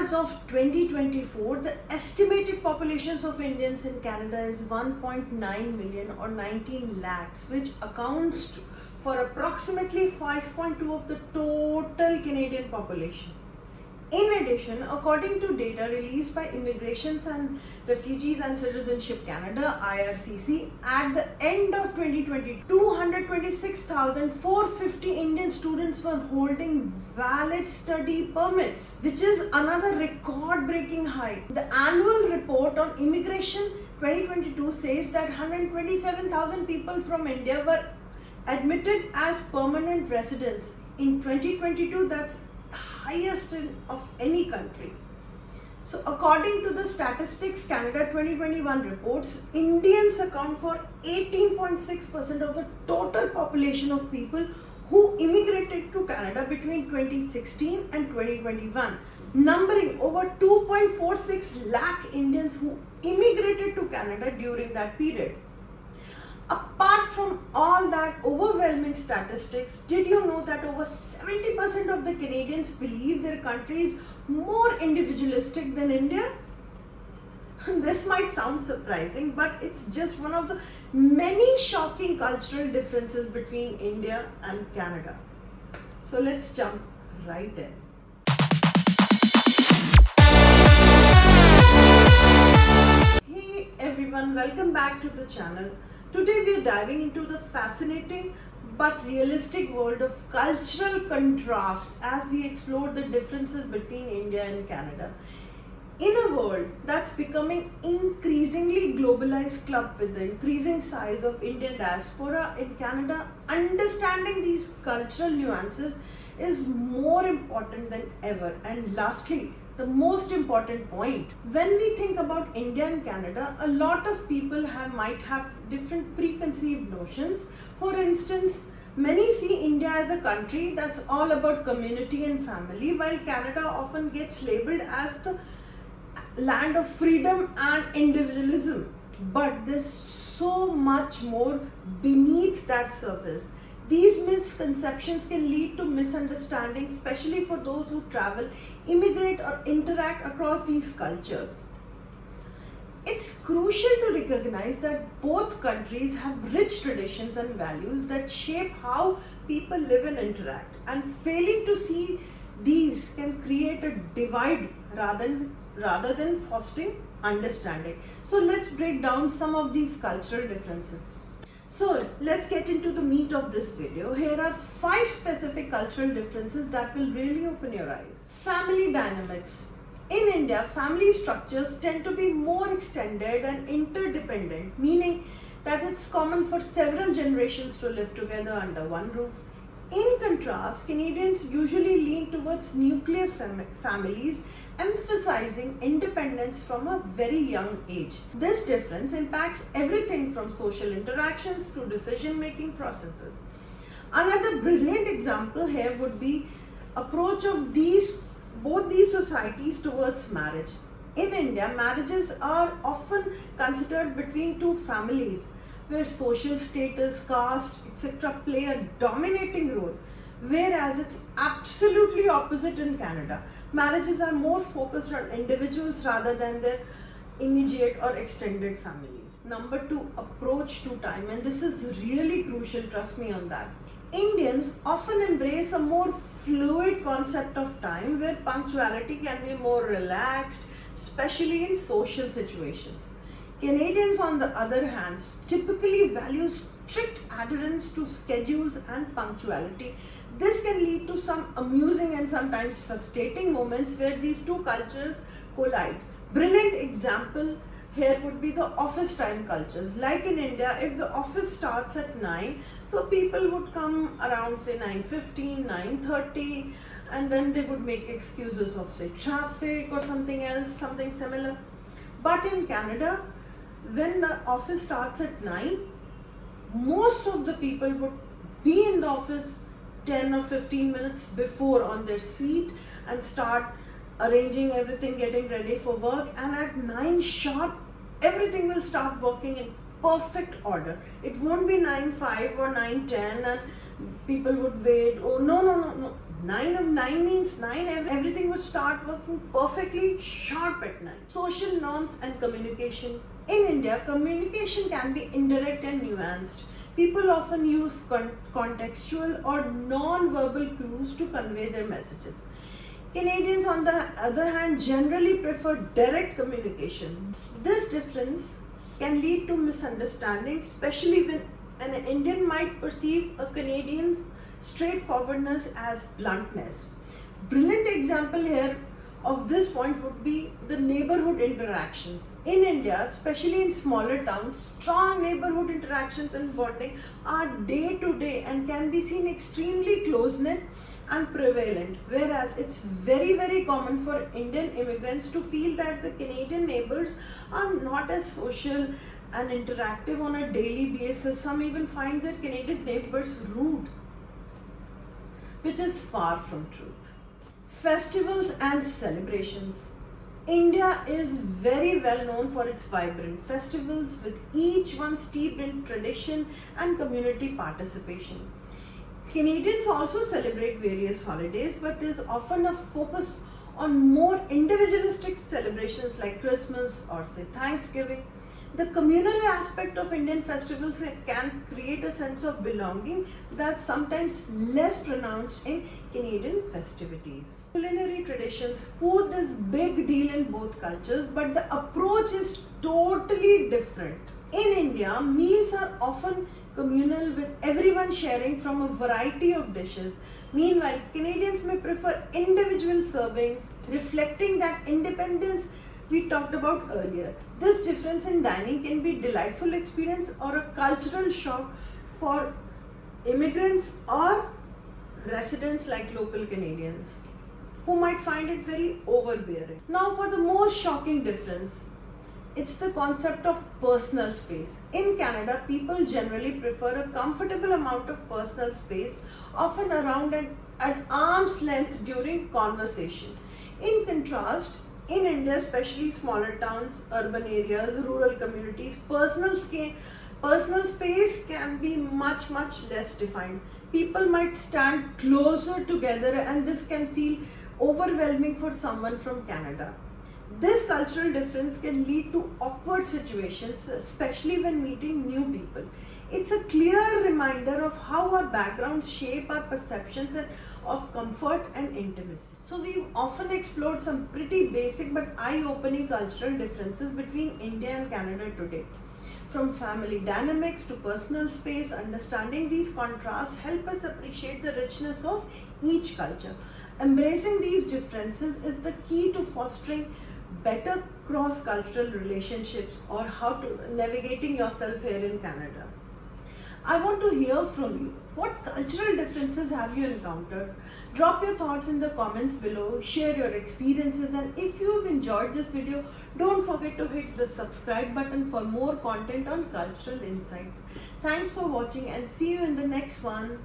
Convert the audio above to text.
As of 2024, the estimated populations of Indians in Canada is 1.9 million or 19 lakhs, which accounts for approximately 5.2 of the total Canadian population. In addition, according to data released by Immigrations and Refugees and Citizenship Canada (IRCC), at the end of 2020, 226,450 Indian students were holding valid study permits, which is another record-breaking high. The annual report on immigration 2022 says that 127,000 people from India were admitted as permanent residents. In 2022, that's highest of any country. So according to the Statistics Canada 2021 reports, Indians account for 18.6% of the total population of people who immigrated to Canada between 2016 and 2021, numbering over 2.46 lakh Indians who immigrated to Canada during that period. Apart from all that overwhelming statistics, did you know that over 70% of the Canadians believe their country is more individualistic than India? This might sound surprising, but it's just one of the many shocking cultural differences between India and Canada. So let's jump right in. Hey everyone, welcome back to the channel. Today we are diving into the fascinating but realistic world of cultural contrast as we explore the differences between India and Canada. In a world that's becoming increasingly globalized club with the increasing size of Indian diaspora in Canada, understanding these cultural nuances is more important than ever. And lastly, the most important point, when we think about India and Canada, a lot of people might have different preconceived notions. For instance, many see India as a country that's all about community and family, while Canada often gets labeled as the land of freedom and individualism. But there's so much more beneath that surface. These misconceptions can lead to misunderstanding, especially for those who travel, immigrate, or interact across these cultures. It's crucial to recognize that both countries have rich traditions and values that shape how people live and interact, and failing to see these can create a divide rather than fostering understanding. So let's break down some of these cultural differences. So let's get into the meat of this video. Here are 5 specific cultural differences that will really open your eyes. Family dynamics. In India, family structures tend to be more extended and interdependent, meaning that it's common for several generations to live together under one roof. In contrast, Canadians usually lean towards nuclear families, emphasizing independence from a very young age. This difference impacts everything from social interactions to decision-making processes. Another brilliant example here would be approach of both these societies towards marriage. In India, marriages are often considered between two families, where social status, caste, etc. play a dominating role, whereas it's absolutely opposite in Canada. Marriages are more focused on individuals rather than their immediate or extended families. Number 2, approach to time, and this is really crucial, trust me on that. Indians often embrace a more fluid concept of time where punctuality can be more relaxed, especially in social situations. Canadians, on the other hand, typically value strict adherence to schedules and punctuality. This can lead to some amusing and sometimes frustrating moments where these two cultures collide. Brilliant example here would be the office time cultures. Like in India, if the office starts at 9, so people would come around say 9:15, 9:30, and then they would make excuses of say traffic or something else, something similar. But in Canada, when the office starts at 9, most of the people would be in the office 10 or 15 minutes before on their seat and start arranging everything, getting ready for work, and at 9 sharp, everything will start working in perfect order. It won't be 9:05 or 9:10 and people would wait. Oh, no. 9 means 9, everything would start working perfectly sharp at 9. Social norms and communication. In India, communication can be indirect and nuanced. People often use contextual or non-verbal cues to convey their messages. Canadians, on the other hand, generally prefer direct communication. This difference can lead to misunderstandings, especially when an Indian might perceive a Canadian's straightforwardness as bluntness. Brilliant example here of this point would be the neighborhood interactions. In India, especially in smaller towns, strong neighborhood interactions and bonding are day to day and can be seen extremely close-knit and prevalent, whereas it's very common for Indian immigrants to feel that the Canadian neighbors are not as social and interactive on a daily basis. Some even find their Canadian neighbors rude, which is far from truth. Festivals and celebrations. India is very well known for its vibrant festivals, with each one steeped in tradition and community participation. Canadians also celebrate various holidays, but there's often a focus on more individualistic celebrations like Christmas or say Thanksgiving. The communal aspect of Indian festivals can create a sense of belonging that's sometimes less pronounced in Canadian festivities. Culinary traditions. Food is big deal in both cultures, but the approach is totally different. In India, meals are often communal, with everyone sharing from a variety of dishes. Meanwhile, Canadians may prefer individual servings, reflecting that independence we talked about earlier. This difference in dining can be a delightful experience or a cultural shock for immigrants or residents like local Canadians, who might find it very overbearing. Now for the most shocking difference, it's the concept of personal space. In Canada, people generally prefer a comfortable amount of personal space, often around and at arm's length during conversation. In contrast, in India, especially smaller towns, urban areas, rural communities, personal space can be much less defined. People might stand closer together, and this can feel overwhelming for someone from Canada. This cultural difference can lead to awkward situations, especially when meeting new people. It's a clear reminder of how our backgrounds shape our perceptions of comfort and intimacy. So we've often explored some pretty basic but eye-opening cultural differences between India and Canada today. From family dynamics to personal space, understanding these contrasts help us appreciate the richness of each culture. Embracing these differences is the key to fostering better cross-cultural relationships or how to navigating yourself here in Canada. I want to hear from you. What cultural differences have you encountered? Drop your thoughts in the comments below, share your experiences, and if you've enjoyed this video, don't forget to hit the subscribe button for more content on cultural insights. Thanks for watching and see you in the next one.